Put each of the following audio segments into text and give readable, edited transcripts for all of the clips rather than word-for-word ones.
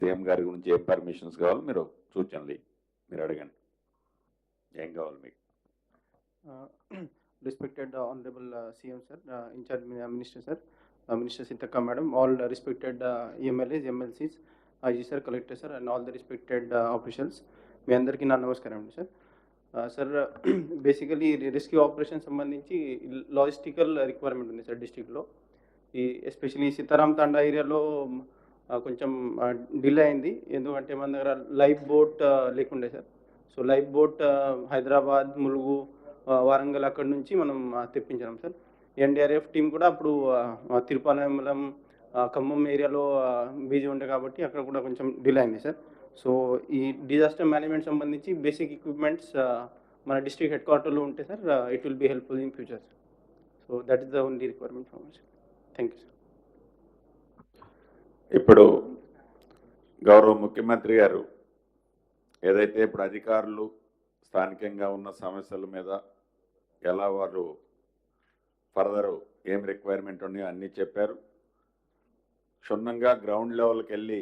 CM గారి గురించి ఏం పర్మిషన్స్ కావాలో మీరు సూచనలు మీరు అడగండి. ఏం కావాలి మీకు? Respected Honorable CM sir, in charge Minister sir, Minister Sitaka madam, all respected MLAs, MLCs, IG sir, Collector sir, and all the respected officials. మీ అందరికీ నా నమస్కారం అండి sir. Sir basically rescue operation సంబంధించి లాజిస్టికల్ రిక్వైర్మెంట్ ఉంది sir డిస్ట్రిక్ట్లో. ఈ especially Sitaram తాండా ఏరియాలో కొంచెం డిలే అయింది, ఎందుకంటే మన దగ్గర లైఫ్ బోట్ లేకుండే sir. So life boat Hyderabad, Mulugu, Warangal అక్కడి నుంచి మనం తెప్పించాం సార్. ఎన్డీఆర్ఎఫ్ టీం కూడా అప్పుడు తిరుపతిమలం, ఖమ్మం ఏరియాలో బిజీ ఉండే కాబట్టి అక్కడ కూడా కొంచెం డిలే అయింది సార్. సో ఈ డిజాస్టర్ మేనేజ్మెంట్ సంబంధించి బేసిక్ ఎక్విప్మెంట్స్ మన డిస్ట్రిక్ట్ హెడ్ క్వార్టర్లో ఉంటే sir it will be helpful in future. So that is the only requirement for much. Thank you sir. ఇప్పుడు గౌరవ ముఖ్యమంత్రి గారు ఏదైతే ఇప్పుడు అధికారులు స్థానికంగా ఉన్న సమస్యల మీద ఎలా వారు ఫర్దర్ ఏం రిక్వైర్మెంట్ ఉన్నాయో అన్నీ చెప్పారు. క్షుణ్ణంగా గ్రౌండ్ లెవెల్కి వెళ్ళి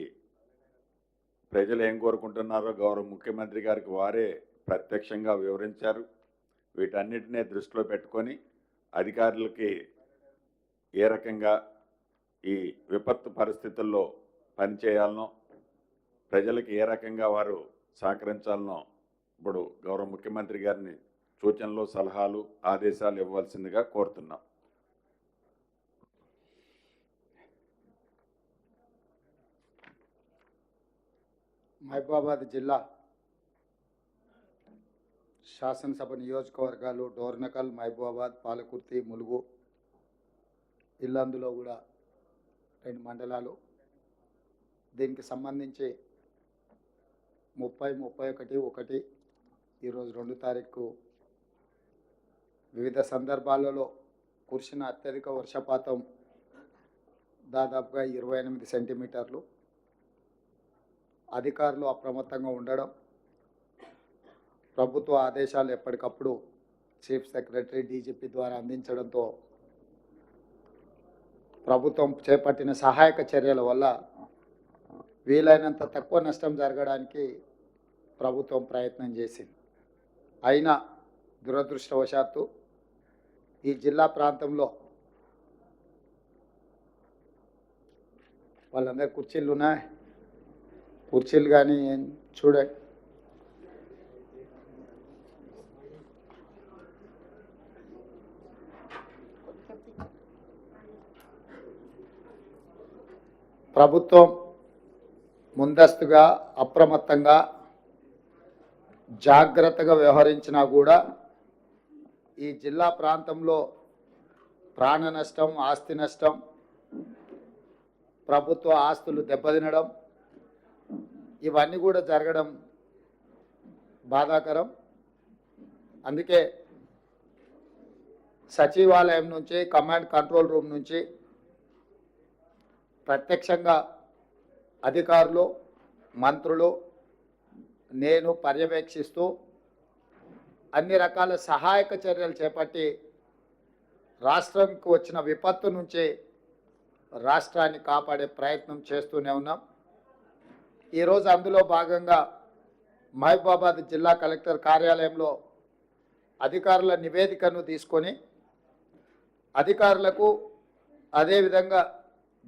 ప్రజలు ఏం కోరుకుంటున్నారో గౌరవ ముఖ్యమంత్రి గారికి వారే ప్రత్యక్షంగా వివరించారు. వీటన్నిటినీ దృష్టిలో పెట్టుకొని అధికారులకి ఏ రకంగా ఈ విపత్తు పరిస్థితుల్లో పనిచేయాలనో, ప్రజలకు ఏ రకంగా వారు సహకరించాలనో ఇప్పుడు గౌరవ ముఖ్యమంత్రి గారిని సూచనలు, సలహాలు, ఆదేశాలు ఇవ్వాల్సిందిగా కోరుతున్నాం. మహబూబాబాద్ జిల్లా శాసనసభ నియోజకవర్గాలు డోర్నకల్, మహబూబాబాద్, పాలకుర్తి, ములుగు, ఇల్లందులో కూడా 2 మండలాలు. దీనికి సంబంధించి 30, 31, 1 ఈరోజు 2 తారీఖు వివిధ సందర్భాలలో కురిసిన అత్యధిక వర్షపాతం దాదాపుగా 28 సెంటీమీటర్లు. అధికారులు అప్రమత్తంగా ఉండడం, ప్రభుత్వ ఆదేశాలు ఎప్పటికప్పుడు చీఫ్ సెక్రటరీ, డీజీపీ ద్వారా అందించడంతో ప్రభుత్వం చేపట్టిన సహాయక చర్యల వల్ల వీలైనంత తక్కువ నష్టం జరగడానికి ప్రభుత్వం ప్రయత్నం చేసింది. అయినా దురదృష్టవశాత్తు ఈ జిల్లా ప్రాంతంలో వాళ్ళందరి కుర్చీలు ఉన్నాయి, కుర్చీలు కానీ చూడండి, ప్రభుత్వం ముందస్తుగా అప్రమత్తంగా జాగ్రత్తగా వ్యవహరించినా కూడా ఈ జిల్లా ప్రాంతంలో ప్రాణ నష్టం, ఆస్తి నష్టం, ప్రభుత్వ ఆస్తులు దెబ్బతినడం ఇవన్నీ కూడా జరగడం బాధాకరం. అందుకే సచివాలయం నుంచి, కమాండ్ కంట్రోల్ రూమ్ నుంచి ప్రత్యక్షంగా అధికారులు, మంత్రులు, నేను పర్యవేక్షిస్తూ అన్ని రకాల సహాయక చర్యలు చేపట్టి రాష్ట్రంకు వచ్చిన విపత్తు నుంచి రాష్ట్రాన్ని కాపాడే ప్రయత్నం చేస్తూనే ఉన్నాం. ఈరోజు అందులో భాగంగా మహబూబాబాద్ జిల్లా కలెక్టర్ కార్యాలయంలో అధికారుల నివేదికను తీసుకొని అధికారులకు, అదేవిధంగా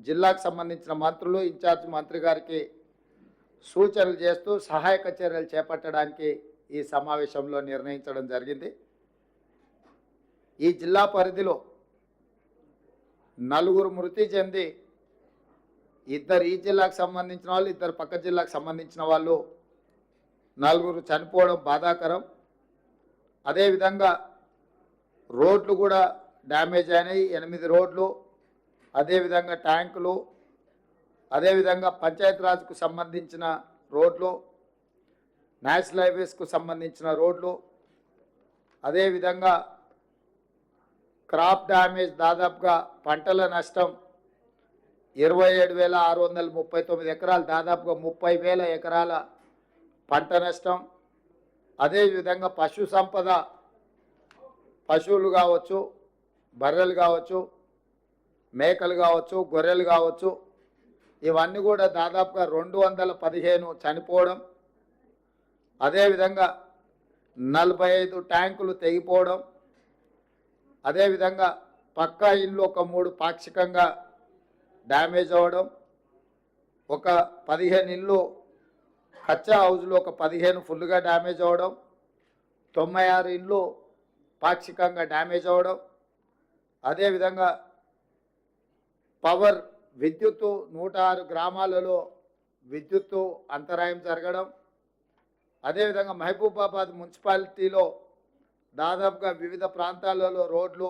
జిల్లాకు సంబంధించిన మంత్రులు, ఇన్ఛార్జ్ మంత్రి గారికి సూచనలు చేస్తూ సహాయక చర్యలు చేపట్టడానికి ఈ సమావేశంలో నిర్ణయించడం జరిగింది. ఈ జిల్లా పరిధిలో 4 మృతి చెంది 2 ఈ జిల్లాకు సంబంధించిన వాళ్ళు, 2 పక్క జిల్లాకు సంబంధించిన వాళ్ళు 4 చనిపోవడం బాధాకరం. అదేవిధంగా రోడ్లు కూడా డ్యామేజ్ అయినాయి, 8 రోడ్లు, అదేవిధంగా ట్యాంకులు, అదేవిధంగా పంచాయతీరాజ్కు సంబంధించిన రోడ్లు, నేషనల్ హైవేస్కు సంబంధించిన రోడ్లు, అదేవిధంగా క్రాప్ డ్యామేజ్ దాదాపుగా పంటల నష్టం 27,639 ఎకరాలు, దాదాపుగా 30,000 ఎకరాల పంట నష్టం. అదేవిధంగా పశు సంపద, పశువులు కావచ్చు, బర్రెలు కావచ్చు, మేకలు కావచ్చు, గొర్రెలు కావచ్చు, ఇవన్నీ కూడా దాదాపుగా 215 చనిపోవడం, అదేవిధంగా 45 ట్యాంకులు తెగిపోవడం, అదేవిధంగా పక్కా ఇల్లు ఒక 3 పాక్షికంగా డ్యామేజ్ అవ్వడం, ఒక 15 ఇల్లు కచ్చా హౌజ్లో ఒక 15 ఫుల్గా డ్యామేజ్ అవ్వడం, 96 ఇల్లు పాక్షికంగా డ్యామేజ్ అవ్వడం, అదేవిధంగా పవర్ విద్యుత్తు 106 గ్రామాలలో విద్యుత్తు అంతరాయం జరగడం, అదేవిధంగా మహబూబాబాద్ మున్సిపాలిటీలో దాదాపుగా వివిధ ప్రాంతాలలో రోడ్లు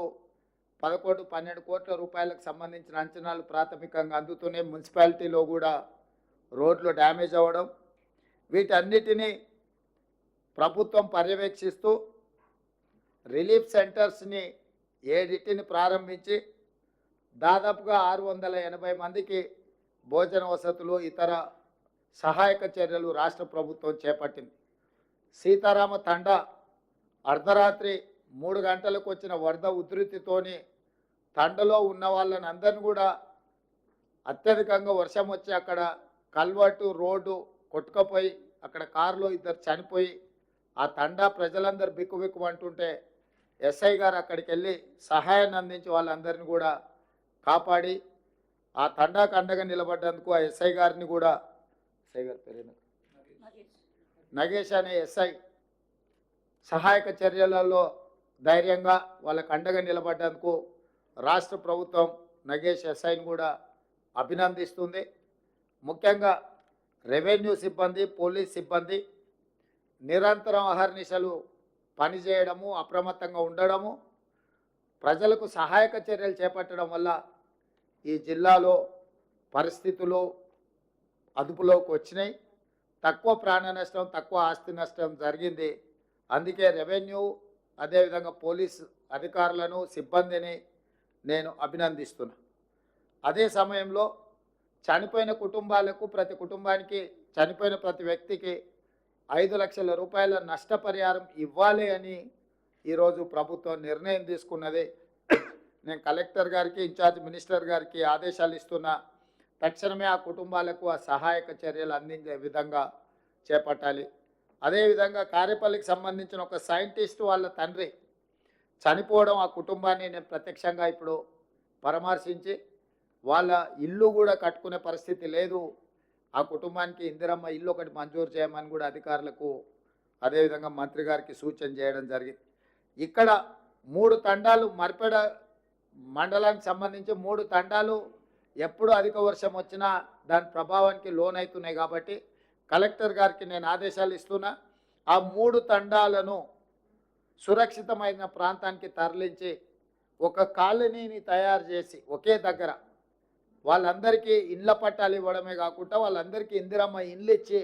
11-12 కోట్ల రూపాయలకు సంబంధించిన అంచనాలు ప్రాథమికంగా అందుతూనే మున్సిపాలిటీలో కూడా రోడ్లు డ్యామేజ్ అవ్వడం, వీటన్నిటినీ ప్రభుత్వం పర్యవేక్షిస్తూ రిలీఫ్ సెంటర్స్ని 7 ప్రారంభించి దాదాపుగా 680 మందికి భోజన వసతులు ఇతర సహాయక చర్యలు రాష్ట్ర ప్రభుత్వం చేపట్టింది. సీతారామ తండా అర్ధరాత్రి 3 గంటలకు వచ్చిన వరద ఉధృతితోని తండలో ఉన్న వాళ్ళని అందరిని కూడా అత్యధికంగా వర్షం వచ్చి అక్కడ కల్వర్టు రోడ్డు కొట్టుకపోయి అక్కడ కారులో 2 చనిపోయి ఆ తండా ప్రజలందరూ బిక్కుబిక్కుమంటుంటే ఎస్ఐ గారు అక్కడికి వెళ్ళి సహాయాన్ని అందించి వాళ్ళందరినీ కూడా కాపాడి ఆ తండాకు అండగా నిలబడ్డందుకు ఆ ఎస్ఐ గారిని కూడా, ఎస్ఐ గారి పేరు నగేష్ అనే ఎస్ఐ సహాయక చర్యలలో ధైర్యంగా వాళ్ళకు అండగా నిలబడ్డందుకు రాష్ట్ర ప్రభుత్వం నగేష్ ఎస్ఐని కూడా అభినందిస్తుంది. ముఖ్యంగా రెవెన్యూ సిబ్బంది, పోలీస్ సిబ్బంది నిరంతరం అహర్నిశలు పనిచేయడము, అప్రమత్తంగా ఉండడము, ప్రజలకు సహాయక చర్యలు చేపట్టడం వల్ల ఈ జిల్లాలో పరిస్థితులు అదుపులోకి వచ్చినాయి. తక్కువ ప్రాణ నష్టం, తక్కువ ఆస్తి నష్టం జరిగింది. అందుకే రెవెన్యూ అదేవిధంగా పోలీస్ అధికారులను, సిబ్బందిని నేను అభినందిస్తున్నా. అదే సమయంలో చనిపోయిన కుటుంబాలకు, ప్రతి కుటుంబానికి, చనిపోయిన ప్రతి వ్యక్తికి 5 లక్షల రూపాయల నష్టపరిహారం ఇవ్వాలి అని ఈరోజు ప్రభుత్వం నిర్ణయం తీసుకున్నది. నేను కలెక్టర్ గారికి, ఇన్ఛార్జ్ మినిస్టర్ గారికి ఆదేశాలు ఇస్తున్నా. తక్షణమే ఆ కుటుంబాలకు ఆ సహాయక చర్యలు అందించే విధంగా చేపట్టాలి. అదేవిధంగా కారేపల్లికి సంబంధించిన ఒక సైంటిస్ట్ వాళ్ళ తండ్రి చనిపోవడం, ఆ కుటుంబాన్ని నేను ప్రత్యక్షంగా ఇప్పుడు పరామర్శించి వాళ్ళ ఇల్లు కూడా కట్టుకునే పరిస్థితి లేదు, ఆ కుటుంబానికి ఇందిరమ్మ ఇల్లు ఒకటి మంజూరు చేయమని కూడా అధికారులకు అదేవిధంగా మంత్రి గారికి సూచన చేయడం జరిగింది. ఇక్కడ 3 తండాలు మర్పెడ మండలానికి సంబంధించి 3 తండాలు ఎప్పుడు అధిక వర్షం వచ్చినా దాని ప్రభావానికి లోనవుతున్నాయి. కాబట్టి కలెక్టర్ గారికి నేను ఆదేశాలు ఇస్తున్నా. ఆ 3 తండాలను సురక్షితమైన ప్రాంతానికి తరలించి ఒక కాలనీని తయారు చేసి ఒకే దగ్గర వాళ్ళందరికీ ఇళ్ళ పట్టాలు ఇవ్వడమే కాకుండా వాళ్ళందరికీ ఇందిరమ్మ ఇల్లు ఇచ్చి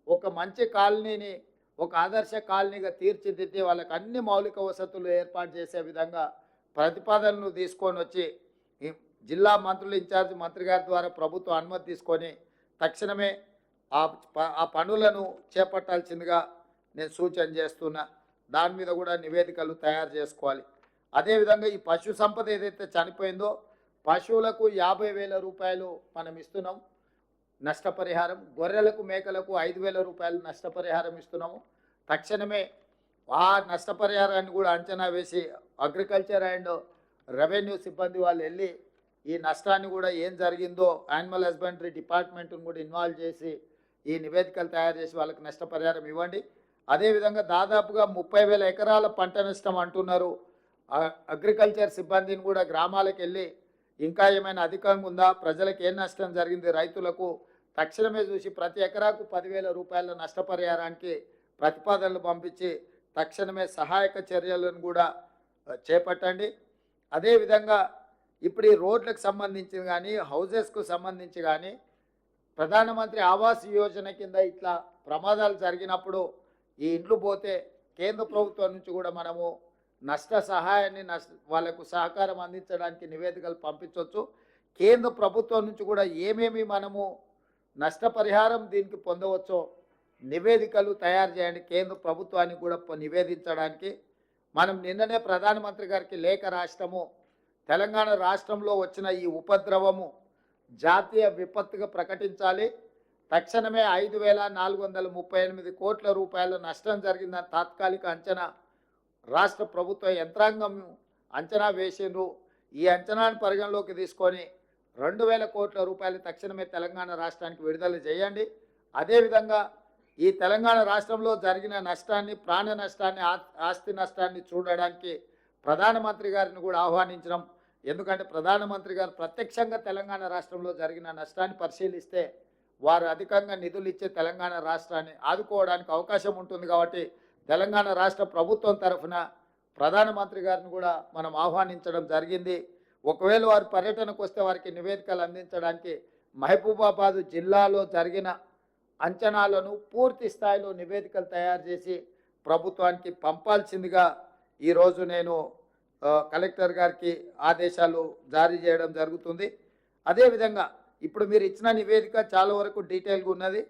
ఒక మంచి కాలనీని ఒక ఆదర్శ కాలనీగా తీర్చిదిద్ది వాళ్ళకి అన్ని మౌలిక వసతులు ఏర్పాటు చేసే విధంగా ప్రతిపాదనలు తీసుకొని వచ్చి జిల్లా మంత్రులు, ఇన్ఛార్జ్ మంత్రి గారి ద్వారా ప్రభుత్వం అనుమతి తీసుకొని తక్షణమే ఆ పనులను చేపట్టాల్సిందిగా నేను సూచన చేస్తున్నా. దాని మీద కూడా నివేదికలు తయారు చేసుకోవాలి. అదేవిధంగా ఈ పశు సంపద ఏదైతే చనిపోయిందో పశువులకు 50,000 రూపాయలు మనం ఇస్తున్నాం నష్టపరిహారం, గొర్రెలకు, మేకలకు 5,000 రూపాయలు నష్టపరిహారం ఇస్తున్నాము. తక్షణమే ఆ నష్టపరిహారాన్ని కూడా అంచనా వేసి అగ్రికల్చర్ అండ్ రెవెన్యూ సిబ్బంది వాళ్ళు వెళ్ళి ఈ నష్టాన్ని కూడా ఏం జరిగిందో యానిమల్ హస్బెండరీ డిపార్ట్మెంట్ను కూడా ఇన్వాల్వ్ చేసి ఈ నివేదికలు తయారు చేసి వాళ్ళకి నష్టపరిహారం ఇవ్వండి. అదేవిధంగా దాదాపుగా 30,000 ఎకరాల పంట నష్టం అంటున్నారు. అగ్రికల్చర్ సిబ్బందిని కూడా గ్రామాలకు వెళ్ళి ఇంకా ఏమైనా అధికంగా ఉందా, ప్రజలకు ఏం నష్టం జరిగింది, రైతులకు తక్షణమే చూసి ప్రతి ఎకరాకు 10,000 రూపాయల నష్టపరిహారానికి ప్రతిపాదనలు పంపించి తక్షణమే సహాయక చర్యలను కూడా చేపట్టండి. అదేవిధంగా ఇప్పుడు ఈ రోడ్లకు సంబంధించి కానీ, హౌజెస్కు సంబంధించి కానీ ప్రధానమంత్రి ఆవాస్ యోజన కింద ఇట్లా ప్రమాదాలు జరిగినప్పుడు ఈ ఇండ్లు పోతే కేంద్ర ప్రభుత్వం నుంచి కూడా మనము నష్ట సహాయాన్ని వాళ్ళకు సహకారం అందించడానికి నివేదికలు పంపించవచ్చు. కేంద్ర ప్రభుత్వం నుంచి కూడా ఏమేమి మనము నష్టపరిహారం దీనికి పొందవచ్చో నివేదికలు తయారు చేయండి. కేంద్ర ప్రభుత్వానికి కూడా నివేదించడానికి మనం నిన్ననే ప్రధానమంత్రి గారికి లేఖ రాష్ట్రము తెలంగాణ రాష్ట్రంలో వచ్చిన ఈ ఉపద్రవము జాతీయ విపత్తుగా ప్రకటించాలి. తక్షణమే 5,438 కోట్ల రూపాయల నష్టం జరిగిందని తాత్కాలిక అంచనా రాష్ట్ర ప్రభుత్వ యంత్రాంగం అంచనా వేసిండ్రు. ఈ అంచనాను పరిగణలోకి తీసుకొని 2,000 కోట్ల రూపాయలు తక్షణమే తెలంగాణ రాష్ట్రానికి విడుదల చేయండి. అదేవిధంగా ఈ తెలంగాణ రాష్ట్రంలో జరిగిన నష్టాన్ని, ప్రాణ నష్టాన్ని, ఆస్తి నష్టాన్ని చూడడానికి ప్రధానమంత్రి గారిని కూడా ఆహ్వానించడం. ఎందుకంటే ప్రధానమంత్రి గారు ప్రత్యక్షంగా తెలంగాణ రాష్ట్రంలో జరిగిన నష్టాన్ని పరిశీలిస్తే వారు అధికంగా నిధులు ఇచ్చే తెలంగాణ రాష్ట్రాన్ని ఆదుకోవడానికి అవకాశం ఉంటుంది. కాబట్టి తెలంగాణ రాష్ట్ర ప్రభుత్వం తరఫున ప్రధానమంత్రి గారిని కూడా మనం ఆహ్వానించడం జరిగింది. ఒకవేళ వారు పర్యటనకు వస్తే వారికి నివేదికలు అందించడానికి మహబూబాబాద్ జిల్లాలో జరిగిన అంచనాలను పూర్తి స్థాయిలో నివేదికలు తయారు చేసి ప్రభుత్వానికి పంపాల్సిందిగా ఈరోజు నేను కలెక్టర్ గారికి ఆదేశాలు జారీ చేయడం జరుగుతుంది. అదేవిధంగా ఇప్పుడు మీరు ఇచ్చిన నివేదిక చాలా వరకు డీటెయిల్గా ఉన్నది.